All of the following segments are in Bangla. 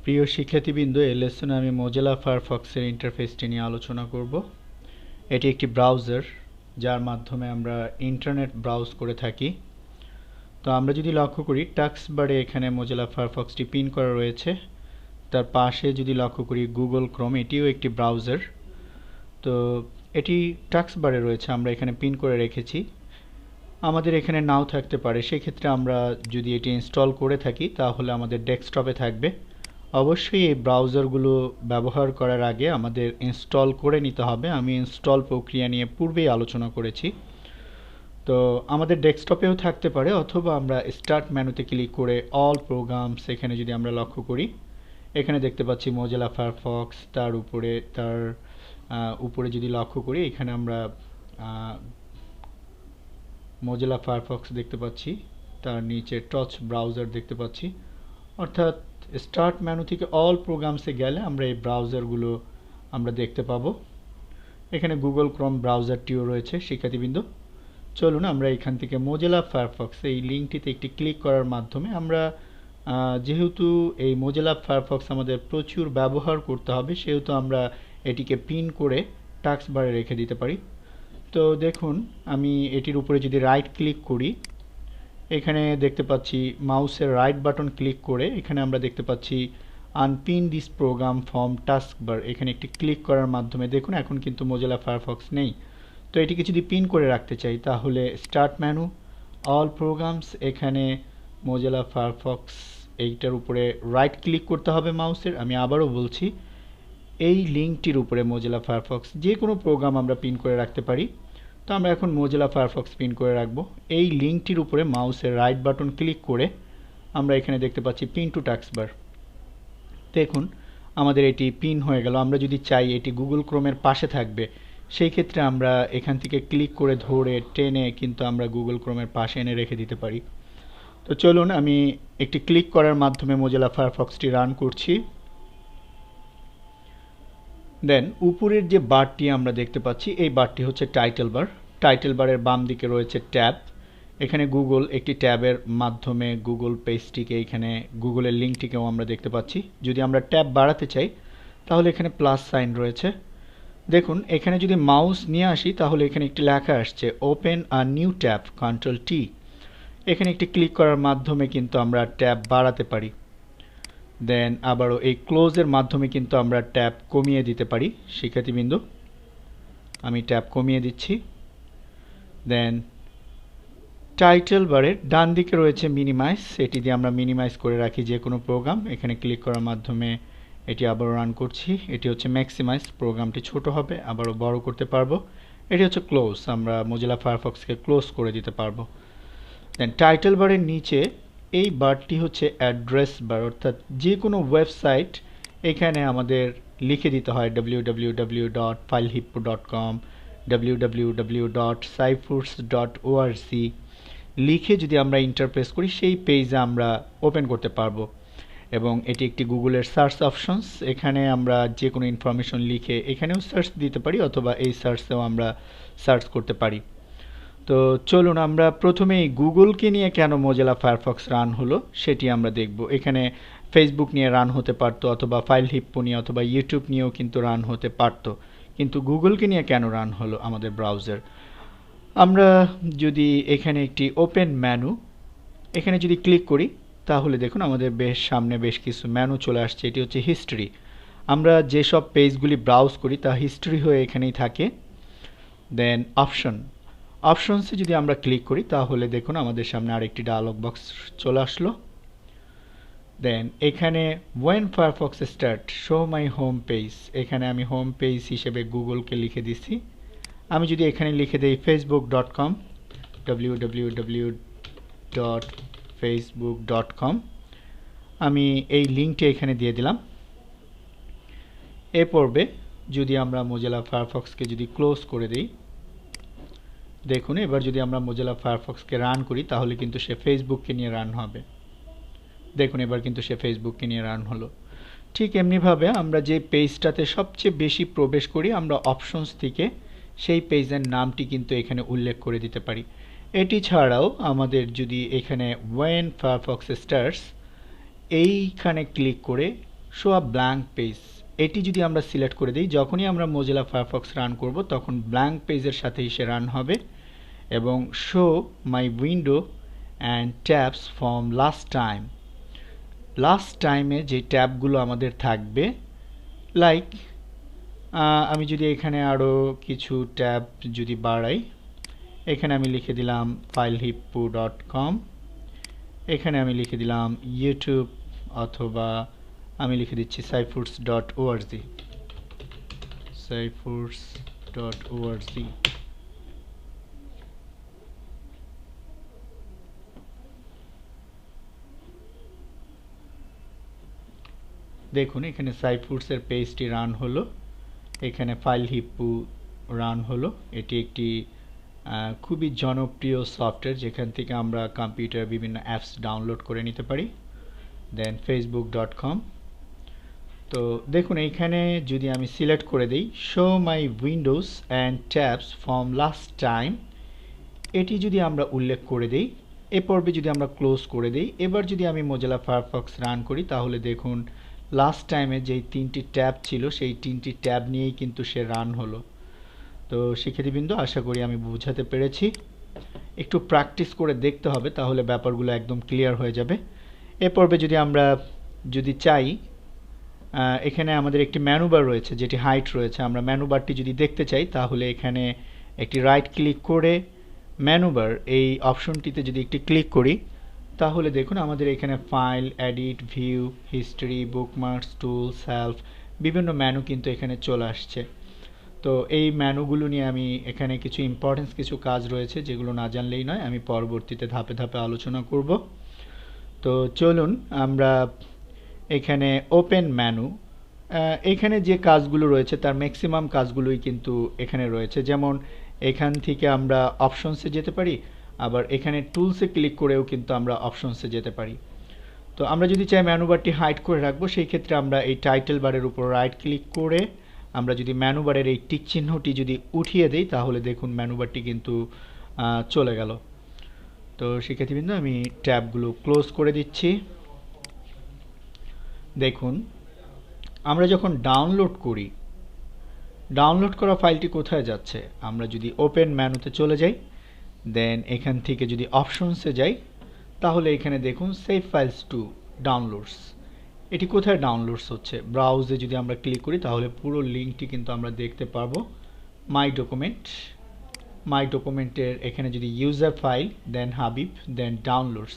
প্রিয় শিক্ষার্থীবৃন্দ, এই লেসনে আমি মোজিলা ফায়ারফক্সের ইন্টারফেসটি নিয়ে আলোচনা করব। এটি একটি ব্রাউজার যার মাধ্যমে আমরা ইন্টারনেট ব্রাউজ করে থাকি। তো আমরা যদি লক্ষ্য করি, টাস্ক বারে এখানে মোজিলা ফায়ারফক্সটি পিন করা রয়েছে। তার পাশে যদি লক্ষ্য করি গুগল ক্রোম, এটিও একটি ব্রাউজার। তো এটি টাস্ক বারে রয়েছে, আমরা এখানে পিন করে রেখেছি। আমাদের এখানে নাও থাকতে পারে, সেক্ষেত্রে আমরা যদি এটি ইনস্টল করে থাকি তাহলে আমাদের ডেস্কটপে থাকবে। অবশ্যই এই ব্রাউজারগুলো ব্যবহার করার আগে আমাদের ইনস্টল করে নিতে হবে। আমি ইনস্টল প্রক্রিয়া নিয়ে পূর্বেই আলোচনা করেছি। তো আমাদের ডেস্কটপেও থাকতে পারে, অথবা আমরা স্টার্ট মেনুতে ক্লিক করে অল প্রোগ্রামস এখানে যদি আমরা লক্ষ্য করি, এখানে দেখতে পাচ্ছি মোজিলা ফায়ারফক্স। তার উপরে যদি লক্ষ্য করি, এখানে আমরা মোজিলা ফায়ারফক্স দেখতে পাচ্ছি, তার নিচে টচ ব্রাউজার দেখতে পাচ্ছি। অর্থাৎ স্টার্ট মেনু থেকে অল প্রোগ্রামসে গেলে আমরা এই ব্রাউজারগুলো আমরা দেখতে পাবো। এখানে গুগল ক্রোম ব্রাউজারটিও রয়েছে। শিক্ষার্থীবৃন্দ, চলুন আমরা এখান থেকে মোজিলা ফায়ারফক্স এই লিঙ্কটিতে একটি ক্লিক করার মাধ্যমে আমরা যেহেতু এই মোজিলা ফায়ারফক্স আমাদের প্রচুর ব্যবহার করতে হবে, সেহেতু আমরা এটিকে পিন করে টাস্ক বারে রেখে দিতে পারি। তো দেখুন, আমি এটির উপরে যদি রাইট ক্লিক করি, এখানে দেখতে পাচ্ছি মাউসের রাইট বাটন ক্লিক করে এখানে আমরা দেখতে পাচ্ছি unpin this program from task bar. এখানে একটি ক্লিক করার মাধ্যমে দেখুন এখন কিন্তু মোজিলা ফায়ারফক্স নেই। তো এটিকে যদি পিন করে রাখতে চাই তাহলে স্টার্ট মেনু, অল প্রোগ্রামস, এখানে মোজিলা ফায়ারফক্স এইটার উপরে রাইট ক্লিক করতে হবে মাউসের। আমি আবারও বলছি, এই লিঙ্কটির উপরে মোজিলা ফায়ারফক্স যে কোনো প্রোগ্রাম আমরা পিন করে রাখতে পারি। তো আমরা এখন মোজিলা ফায়ারফক্স পিন করে রাখবো। এই লিঙ্কটির উপরে মাউসের রাইট বাটন ক্লিক করে আমরা এখানে দেখতে পাচ্ছি পিন টু টাস্ক বার। দেখুন আমাদের এটি পিন হয়ে গেল। আমরা যদি চাই এটি গুগল ক্রোমের পাশে থাকবে, সেই ক্ষেত্রে আমরা এখান থেকে ক্লিক করে ধরে টেনে কিন্তু আমরা গুগল ক্রোমের পাশে এনে রেখে দিতে পারি। তো চলুন আমি একটি ক্লিক করার মাধ্যমে মোজিলা ফায়ারফক্সটি রান করছি। দেন উপরের যে বারটি আমরা দেখতে পাচ্ছি, এই বারটি হচ্ছে টাইটেল বার। টাইটেল বারের বাম দিকে রয়েছে ট্যাব। এখানে গুগল একটি ট্যাবের মাধ্যমে গুগল পেজটিকে, এখানে গুগলের লিঙ্কটিকেও আমরা দেখতে পাচ্ছি। যদি আমরা ট্যাব বাড়াতে চাই তাহলে এখানে প্লাস সাইন রয়েছে। দেখুন এখানে যদি মাউস নিয়ে আসি তাহলে এখানে একটি লেখা আসছে open a new tab, control T. এখানে একটি ক্লিক করার মাধ্যমে কিন্তু আমরা ট্যাব বাড়াতে পারি। দেন আবারও এই ক্লোজের মাধ্যমে কিন্তু আমরা ট্যাব কমিয়ে দিতে পারি। শিক্ষার্থীবৃন্দ, আমি ট্যাব কমিয়ে দিচ্ছি। দেন টাইটেল বারের ডান দিকে রয়েছে মিনিমাইজ। এটি দিয়ে আমরা মিনিমাইজ করে রাখি যে কোনো প্রোগ্রাম। এখানে ক্লিক করার মাধ্যমে এটি আবারও রান করছি। এটি হচ্ছে ম্যাক্সিমাইজ, প্রোগ্রামটি ছোট হবে, আবারও বড় করতে পারবো। এটি হচ্ছে ক্লোজ, আমরা মোজিলা ফায়ারফক্সকে ক্লোজ করে দিতে পারবো। দেন টাইটেল বারের নিচে এই বারটি হচ্ছে অ্যাড্রেস বার, অর্থাৎ যে কোনো ওয়েবসাইট এখানে আমাদের লিখে দিতে হয় www.filehippo.com, www.cyphers.org লিখে যদি আমরা ইন্টারপ্রেস করি, সেই পেজে আমরা ওপেন করতে পারবো। এবং এটি একটি গুগলের সার্চ অপশনস। এখানে আমরা যে কোনো ইনফরমেশন লিখে এখানেও সার্চ দিতে পারি, অথবা এই সার্চেও আমরা সার্চ করতে পারি। তো চলুন আমরা প্রথমেই গুগলকে নিয়ে কেন মোজিলা ফায়ারফক্স রান হলো সেটি আমরা দেখব। এখানে ফেসবুক নিয়ে রান হতে পারতো, অথবা ফাইল হিপ্পো নিয়ে, অথবা ইউটিউব নিয়েও কিন্তু রান হতে পারতো, কিন্তু গুগলকে নিয়ে কেন রান হলো আমাদের ব্রাউজার। আমরা যদি এখানে একটি ওপেন মেনু এখানে যদি ক্লিক করি তাহলে দেখুন আমাদের সামনে বেশ কিছু মেনু চলে আসছে। এটি হচ্ছে হিস্ট্রি। আমরা যেসব পেজগুলি ব্রাউজ করি তা হিস্ট্রি হয়ে এখানেই থাকে। দেন অপশনসে যদি আমরা ক্লিক করি তাহলে দেখুন আমাদের সামনে আরেকটি ডায়লগ বক্স চলে আসলো। দেন এখানে when Firefox start show my home page, এখানে আমি হোম পেজ হিসেবে গুগলকে লিখে দিছি। আমি যদি এখানে লিখে দিই facebook.com, www.facebook.com, আমি এই লিঙ্কটি এখানে দিয়ে দিলাম। এ পর্বে যদি আমরা মোজিলা ফায়ারফক্সকে যদি ক্লোজ করে দিই, দেখুন এবার যদি আমরা মোজিলা ফায়ারফক্সকে রান করি তাহলে কিন্তু সে ফেসবুককে নিয়ে রান হবে। দেখুন এবার কিন্তু সে ফেসবুককে নিয়ে রান হলো। ঠিক এমনিভাবে আমরা যে পেজটাতে সবচেয়ে বেশি প্রবেশ করি, আমরা অপশনস থেকে সেই পেজের নামটি কিন্তু এখানে উল্লেখ করে দিতে পারি। এটি ছাড়াও আমাদের যদি এখানে ওয়েন ফায়ারফক্স স্টার্টস এইখানে ক্লিক করে শো আ ব্ল্যাঙ্ক পেজ, এটি যদি আমরা সিলেক্ট করে দিই, যখনই আমরা মোজিলা ফায়ারফক্স রান করব তখন ব্ল্যাঙ্ক পেজের সাথেই সে রান হবে। এবং show my window and tabs from last time, last টাইমে যে ট্যাবগুলো আমাদের থাকবে, লাইক আমি যদি এখানে আরও কিছু ট্যাব যদি বাড়াই, এখানে আমি লিখে দিলাম filehippo.com, এখানে আমি লিখে দিলাম ইউটিউব, অথবা আমি লিখে দিচ্ছি cyfoods.org, cyfoods.org। দেখুন এখানে সাইফুডসের পেজটি রান হলো, এখানে ফাইলহিপ্পো রান হলো। এটি একটি খুবই জনপ্রিয় সফটওয়্যার যেখান থেকে আমরা কম্পিউটার বিভিন্ন অ্যাপস ডাউনলোড করে নিতে পারি। দেন facebook.com। তো দেখুন এইখানে যদি আমি সিলেক্ট করে দিই show my Windows and tabs from last time, এটি যদি আমরা উল্লেখ করে দিই, এ পর্বে যদি আমরা ক্লোজ করে দিই, এবার যদি আমি মোজিলা ফায়ারফক্স রান করি, তাহলে দেখুন লাস্ট টাইমে যেই 3টি ট্যাব ছিল সেই 3টি ট্যাব নিয়েই কিন্তু সে রান হলো। তো শিক্ষার্থীবৃন্দ, আশা করি আমি বোঝাতে পেরেছি। একটু প্র্যাকটিস করে দেখতে হবে, তাহলে ব্যাপারগুলো একদম ক্লিয়ার হয়ে যাবে। এ পর্বে যদি আমরা চাই, এখানে আমাদের একটি মেনু বার রয়েছে যেটি হাইট রয়েছে, আমরা মেনু বারটি যদি দেখতে চাই তাহলে এখানে একটি রাইট ক্লিক করে মেনু বার এই অপশনটিতে যদি একটি ক্লিক করি, তাহলে দেখুন আমাদের এখানে file, edit, view, history, bookmarks, tools, help, বিভিন্ন মেনু কিন্তু এখানে চলে আসছে। তো এই মেনুগুলো নিয়ে আমি এখানে কিছু ইম্পর্টেন্স কিছু কাজ রয়েছে যেগুলো না জানলেই নয়, আমি পরবর্তীতে ধাপে ধাপে আলোচনা করব। তো চলুন আমরা এখানে ওপেন মেনু, এখানে যে কাজগুলো রয়েছে তার ম্যাক্সিমাম কাজগুলোই কিন্তু এখানে রয়েছে। যেমন এখান থেকে আমরা অপশনসে যেতে পারি, আবার এখানে টুলসে ক্লিক করেও কিন্তু আমরা অপশনসে যেতে পারি। তো আমরা যদি চাই মেনু বারটি হাইড করে রাখবো, সেই ক্ষেত্রে আমরা এই টাইটেল বারের উপর রাইট ক্লিক করে আমরা যদি মেনু বারের এই টিক চিহ্নটি যদি উঠিয়ে দিই, তাহলে দেখুন মেনু বারটি কিন্তু চলে গেল। তো শিক্ষার্থীবৃন্দ, আমি ট্যাবগুলো ক্লোজ করে দিচ্ছি। দেখুন আমরা যখন ডাউনলোড করি, ডাউনলোড করা ফাইলটি কোথায় যাচ্ছে, আমরা যদি ওপেন মেনুতে চলে যাই, দেন এখান থেকে যদি অপশনসে যাই, তাহলে এখানে দেখুন সেভ ফাইলস টু ডাউনলোডস, এটি কোথায় ডাউনলোডস হচ্ছে। ব্রাউজে যদি আমরা ক্লিক করি তাহলে পুরো লিঙ্কটি কিন্তু আমরা দেখতে পারবো। মাই ডকুমেন্ট, মাই ডকুমেন্টের এখানে যদি ইউজার ফাইল, দেন হাবিব, দেন ডাউনলোডস,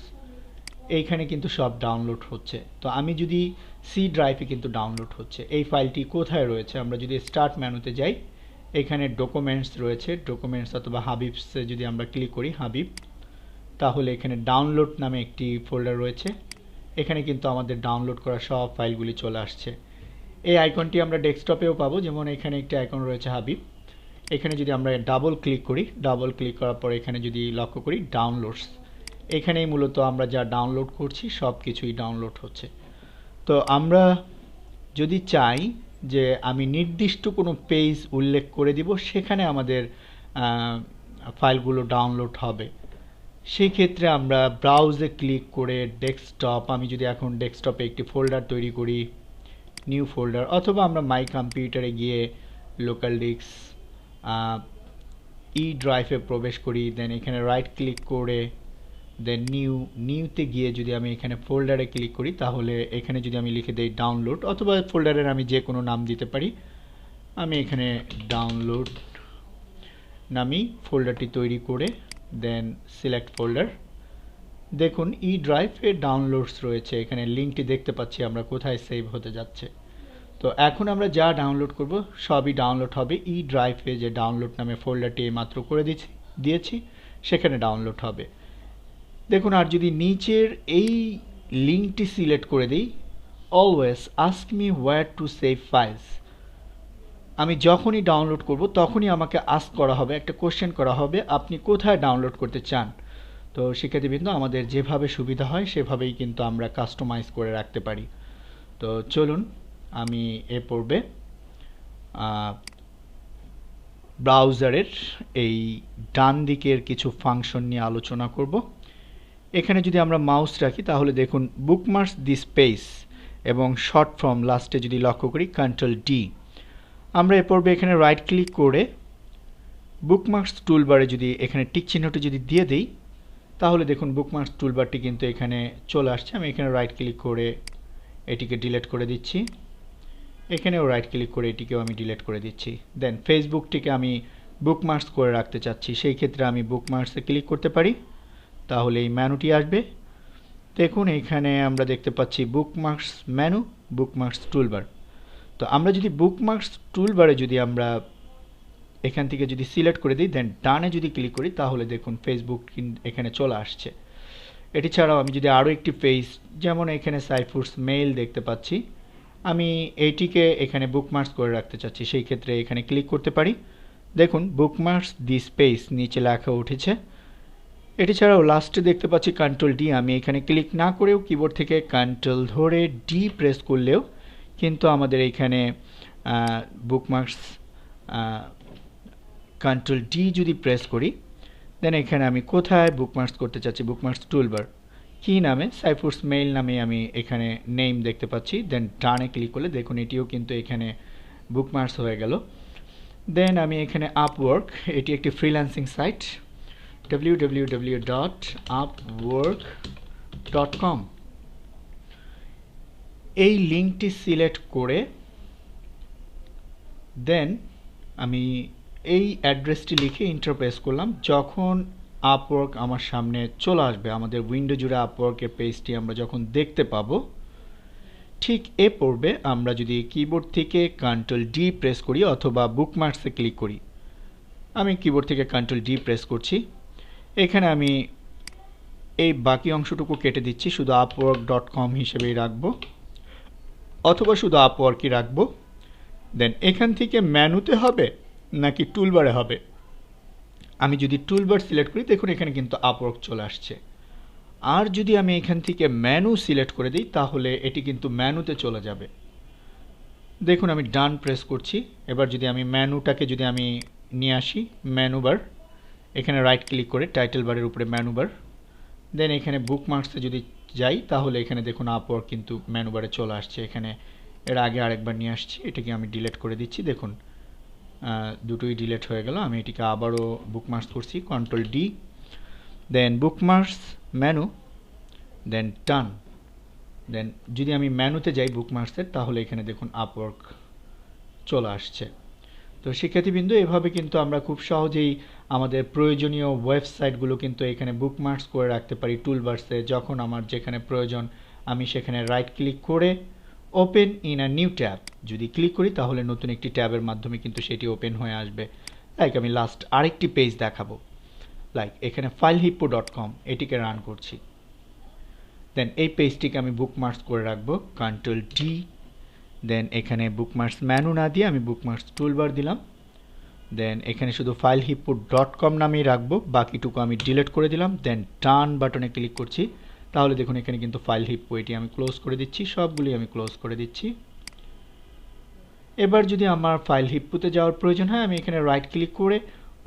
এইখানে কিন্তু সব ডাউনলোড হচ্ছে। তো আমি যদি সি ড্রাইভে কিন্তু ডাউনলোড হচ্ছে। এই ফাইলটি কোথায় রয়েছে, আমরা যদি স্টার্ট মেনুতে যাই, এখানে ডকুমেন্টস রয়েছে, ডকুমেন্টস অথবা হাবিবসে যদি আমরা ক্লিক করি হাবিব, তাহলে এখানে ডাউনলোড নামে একটি ফোল্ডার রয়েছে, এখানে কিন্তু আমাদের ডাউনলোড করা সব ফাইলগুলি চলে আসছে। এই আইকনটি আমরা ডেস্কটপেও পাবো, যেমন এখানে একটি আইকন রয়েছে হাবিব, এখানে যদি আমরা ডাবল ক্লিক করি, ডাবল ক্লিক করার পর এখানে যদি লক্ষ্য করি ডাউনলোডস, এখানেই মূলত আমরা যা ডাউনলোড করছি সব কিছুই ডাউনলোড হচ্ছে। তো আমরা যদি চাই যে আমি নির্দিষ্ট কোনো পেজ উল্লেখ করে দিব সেখানে আমাদের ফাইলগুলো ডাউনলোড হবে, সেই ক্ষেত্রে আমরা ব্রাউজে ক্লিক করে ডেস্কটপ, আমি যদি এখন ডেস্কটপে একটি ফোল্ডার তৈরি করি, নিউ ফোল্ডার, অথবা আমরা মাই কম্পিউটারে গিয়ে লোকাল ডিস্ক ই ড্রাইভে প্রবেশ করি, দেন এখানে রাইট ক্লিক করে দেন নিউতে গিয়ে যদি আমি এখানে ফোল্ডারে ক্লিক করি, তাহলে এখানে যদি আমি লিখে দিই ডাউনলোড, অথবা ফোল্ডারের আমি যে কোনো নাম দিতে পারি, আমি এখানে ডাউনলোড নামি ফোল্ডারটি তৈরি করে দেন সিলেক্ট ফোল্ডার, দেখুন ই ড্রাইভে ডাউনলোডস রয়েছে, এখানে লিঙ্কটি দেখতে পাচ্ছি আমরা কোথায় সেভ হতে যাচ্ছে। তো এখন আমরা যা ডাউনলোড করব সবই ডাউনলোড হবে ই ড্রাইভে, যে ডাউনলোড নামে ফোল্ডারটি মাত্র করে দিয়েছি সেখানে ডাউনলোড হবে। দেখুন আর যদি নিচের এই লিঙ্কটি সিলেক্ট করে দিই, always ask me where to save files, আমি যখনই ডাউনলোড করব তখনই আমাকে আস্ক করা হবে, একটা কোশ্চেন করা হবে আপনি কোথায় ডাউনলোড করতে চান। তো শিক্ষার্থীবৃন্দ, আমাদের যেভাবে সুবিধা হয় সেভাবেই কিন্তু আমরা কাস্টমাইজ করে রাখতে পারি। তো চলুন আমি এ পর্বে ব্রাউজারের এই ডান দিকের কিছু ফাংশন নিয়ে আলোচনা করব। এখানে যদি আমরা মাউস রাখি তাহলে দেখুন বুকমার্কস দিস পেজ, এবং শর্ট ফর্ম লাস্টে যদি লক্ষ্য করি কন্ট্রোল ডি। আমরা এ পর্বে এখানে রাইট ক্লিক করে বুকমার্কস টুলবারে যদি এখানে টিক চিহ্নটি যদি দিয়ে দিই, তাহলে দেখুন বুকমার্কস টুলবারটি কিন্তু এখানে চলে আসছে। আমি এখানে রাইট ক্লিক করে এটিকে ডিলিট করে দিচ্ছি, এখানেও রাইট ক্লিক করে এটিকেও আমি ডিলিট করে দিচ্ছি। দেন ফেসবুকটিকে আমি বুকমার্কস করে রাখতে চাচ্ছি, সেই ক্ষেত্রে আমি বুকমার্কসে ক্লিক করতে পারি, তাহলে এই মেনুটি আসবে। দেখুন এখানে আমরা দেখতে পাচ্ছি বুকমার্কস মেনু, বুকমার্কস টুলবার। তো আমরা যদি বুকমার্কস টুলবারে যদি আমরা এখান থেকে যদি সিলেক্ট করে দিই, দেন ডানে যদি ক্লিক করি, তাহলে দেখুন ফেসবুক এখানে চলে আসছে। এটি ছাড়াও আমি যদি আরও একটি পেজ, যেমন এখানে সাইফুরস মেইল দেখতে পাচ্ছি, আমি এইটিকে এখানে বুকমার্কস করে রাখতে চাচ্ছি, সেই ক্ষেত্রে এখানে ক্লিক করতে পারি। দেখুন বুকমার্কস দিস পেজ নিচে লেখা উঠেছে। এটি ছাড়াও লাস্টে দেখতে পাচ্ছি কন্ট্রোল ডি। আমি এখানে ক্লিক না করেও কিবোর্ড থেকে কন্ট্রোল ধরে ডি প্রেস করলেও কিন্তু আমাদের এখানে বুকমার্কস কন্ট্রোল ডি যদি প্রেস করি, দেন এখানে আমি কোথায় বুকমার্কস করতে চাচ্ছি, বুকমার্কস টুলবার কী নামে, সাইফুরস মেইল নামে আমি এখানে নেম দেখতে পাচ্ছি। দেন ডানে ক্লিক করলে দেখুন এটিও কিন্তু এখানে বুকমার্কস হয়ে গেল। দেন আমি এখানে আপওয়ার্ক, এটি একটি ফ্রিল্যান্সিং সাইট, www.upwork.com। এই লিঙ্কটি সিলেক্ট করে দেন আমি এই অ্যাড্রেসটি লিখে এন্টার প্রেস করলাম। যখন আপওয়ার্ক আমার সামনে চলে আসবে, আমাদের উইন্ডো জুড়ে আপওয়ার্কের পেজটি আমরা যখন দেখতে পাবো, ঠিক এ পড়বে আমরা যদি কিবোর্ড থেকে কন্ট্রোল ডি প্রেস করি অথবা বুকমার্কসে ক্লিক করি। আমি কিবোর্ড থেকে কন্ট্রোল ডি প্রেস করছি, এখানে আমি এই বাকি অংশটুকু কেটে দিচ্ছি, শুধু upwork.com হিসেবেই রাখবো অথবা শুধু আপওয়ার্কই রাখবো। দেন এখান থেকে মেনুতে হবে নাকি টুলবারে হবে, আমি যদি টুলবার সিলেক্ট করি, দেখুন এখানে কিন্তু আপওয়ার্ক চলে আসছে। আর যদি আমি এখান থেকে মেনু সিলেক্ট করে দিই, তাহলে এটি কিন্তু মেনুতে চলে যাবে। দেখুন আমি ডান প্রেস করছি। এবার যদি আমি মেনুটাকে যদি আমি নিয়ে আসি, মেনু বার, এখানে রাইট ক্লিক করে টাইটেল বারের উপরে মেনু বার, দেন এখানে বুকমার্কসে যদি যাই, তাহলে এখানে দেখুন আপওয়ার্ক কিন্তু মেনু বারে চলে আসছে। এখানে এর আগে আরেকবার নিয়ে আসছি, এটাকে আমি ডিলিট করে দিচ্ছি। দেখুন দুটোই ডিলিট হয়ে গেল। আমি এটিকে আবারও বুকমার্কস করছি, কন্ট্রোল ডি, দেন বুকমার্কস মেনু, দেন টান। দেন যদি আমি মেনুতে যাই বুকমার্কসের, তাহলে এখানে দেখুন আপওয়ার্ক চলে আসছে। তো শিক্ষার্থীবৃন্দ, এভাবে কিন্তু আমরা খুব সহজেই আমাদের প্রয়োজনীয় ওয়েবসাইটগুলো কিন্তু এখানে বুকমার্কস করে রাখতে পারি টুলবার্সে। যখন আমার যেখানে প্রয়োজন, আমি সেখানে রাইট ক্লিক করে open in a new tab যদি ক্লিক করি, তাহলে নতুন একটি ট্যাবের মাধ্যমে কিন্তু সেটি ওপেন হয়ে আসবে। লাইক আমি লাস্ট আরেকটি পেজ দেখাবো, লাইক এখানে filehippo.com, এটিকে রান করছি। দেন এই পেজটিকে আমি বুকমার্কস করে রাখবো, কন্ট্রোল ডি, দেন এখানে বুকমার্কস মেনু না দিয়ে আমি বুকমার্কস টুলবার দিলাম। দেন এখানে শুধু filehippo.com নামেই রাখবো, বাকিটুকু আমি ডিলিট করে দিলাম। দেন ডান বাটনে ক্লিক করছি, তাহলে দেখুন এখানে কিন্তু ফাইলহিপ্পো, এটি আমি ক্লোজ করে দিচ্ছি, সবগুলি আমি ক্লোজ করে দিচ্ছি। এবার যদি আমার ফাইলহিপ্পোতে যাওয়ার প্রয়োজন হয়, আমি এখানে রাইট ক্লিক করে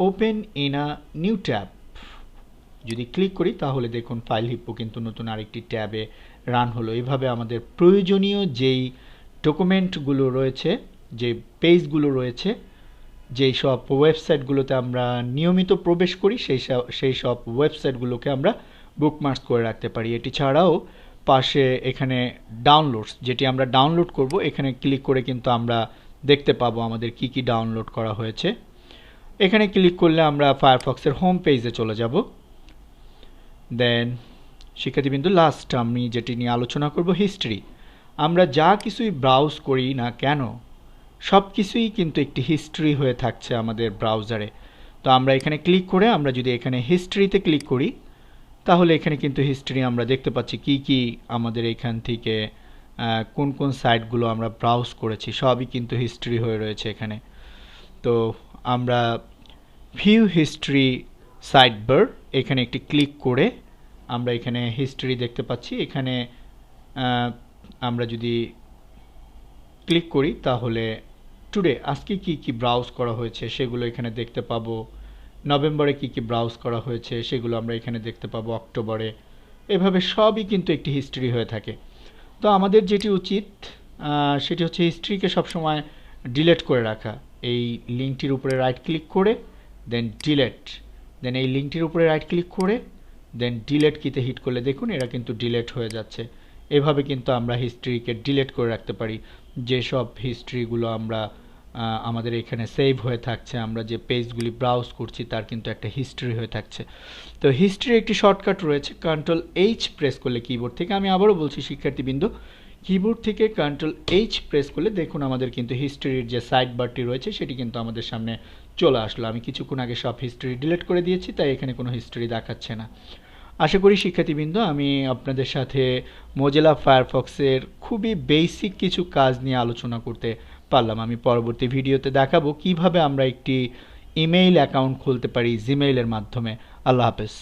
open in a new tab যদি ক্লিক করি, তাহলে দেখুন ফাইলহিপ্পো কিন্তু নতুন আরেকটি ট্যাবে রান হলো। এভাবে আমাদের প্রয়োজনীয় যেই ডকুমেন্টগুলো রয়েছে, যে পেজগুলো রয়েছে, যেই সব ওয়েবসাইটগুলোতে আমরা নিয়মিত প্রবেশ করি, সেই সব ওয়েবসাইটগুলোকে আমরা বুকমার্কস করে রাখতে পারি। এটি ছাড়াও পাশে এখানে ডাউনলোডস, যেটি আমরা ডাউনলোড করব, এখানে ক্লিক করে কিন্তু আমরা দেখতে পাবো আমাদের কি কি ডাউনলোড করা হয়েছে। এখানে ক্লিক করলে আমরা ফায়ারফক্সের হোম পেজে চলে যাব। দেন শিক্ষার্থীবৃন্দ, লাস্ট আমি যেটি নিয়ে আলোচনা করব, হিস্ট্রি। আমরা যা কিছুই ব্রাউজ করি না কেন, সব কিছুই কিন্তু একটি হিস্ট্রি হয়ে থাকছে আমাদের ব্রাউজারে। তো আমরা এখানে ক্লিক করে আমরা যদি এখানে হিস্ট্রিতে ক্লিক করি, তাহলে এখানে কিন্তু হিস্ট্রি আমরা দেখতে পাচ্ছি কি কি আমাদের এখান থেকে কোন কোন সাইটগুলো আমরা ব্রাউজ করেছি, সবই কিন্তু হিস্ট্রি হয়ে রয়েছে এখানে। তো আমরা ভিউ হিস্ট্রি সাইট বার, এখানে একটি ক্লিক করে আমরা এখানে হিস্ট্রি দেখতে পাচ্ছি। এখানে আমরা যদি ক্লিক করি, তাহলে টুডে আজকে কি কি ব্রাউজ করা হয়েছে সেগুলো এখানে দেখতে পাবো। নভেম্বরে কি কি ব্রাউজ করা হয়েছে সেগুলো আমরা এখানে দেখতে পাবো, অক্টোবরে। এভাবে সবই কিন্তু একটি হিস্ট্রি হয়ে থাকে। তো আমাদের যেটি উচিত সেটি হচ্ছে হিস্ট্রিকে সবসময় ডিলেট করে রাখা। এই লিঙ্কটির উপরে রাইট ক্লিক করে দেন ডিলেট, দেন এই লিঙ্কটির উপরে রাইট ক্লিক করে দেন ডিলেট কিতে হিট করলে দেখুন এরা কিন্তু ডিলেট হয়ে যাচ্ছে। এভাবে কিন্তু আমরা হিস্ট্রিকে ডিলেট করে রাখতে পারি। যেসব হিস্ট্রিগুলো আমরা আমাদের এখানে সেভ হয়ে থাকছে, আমরা যে পেজগুলি ব্রাউজ করছি তার কিন্তু একটা হিস্ট্রি হয়ে থাকছে। তো হিস্ট্রির একটি শর্টকাট রয়েছে, Ctrl+H প্রেস করলে কিবোর্ড থেকে, আমি আবারও বলছি শিক্ষার্থীবৃন্দ, কিবোর্ড থেকে Ctrl+H প্রেস করলে দেখুন আমাদের কিন্তু হিস্ট্রির যে সাইড বারটি রয়েছে সেটি কিন্তু আমাদের সামনে চলে আসলো। আমি কিছুক্ষণ আগে সব হিস্ট্রি ডিলিট করে দিয়েছি, তাই এখানে কোনো হিস্ট্রি দেখাচ্ছে না। আশা করি শিক্ষার্থীবৃন্দ আমি আপনাদের সাথে মোজিলা ফায়ারফক্সের খুবই বেসিক কিছু কাজ নিয়ে আলোচনা করতে পারলাম। আমি পরবর্তী ভিডিওতে দেখাবো কিভাবে আমরা একটি ইমেইল অ্যাকাউন্ট খুলতে পারি জিমেইলের মাধ্যমে। আল্লাহ হাফেজ।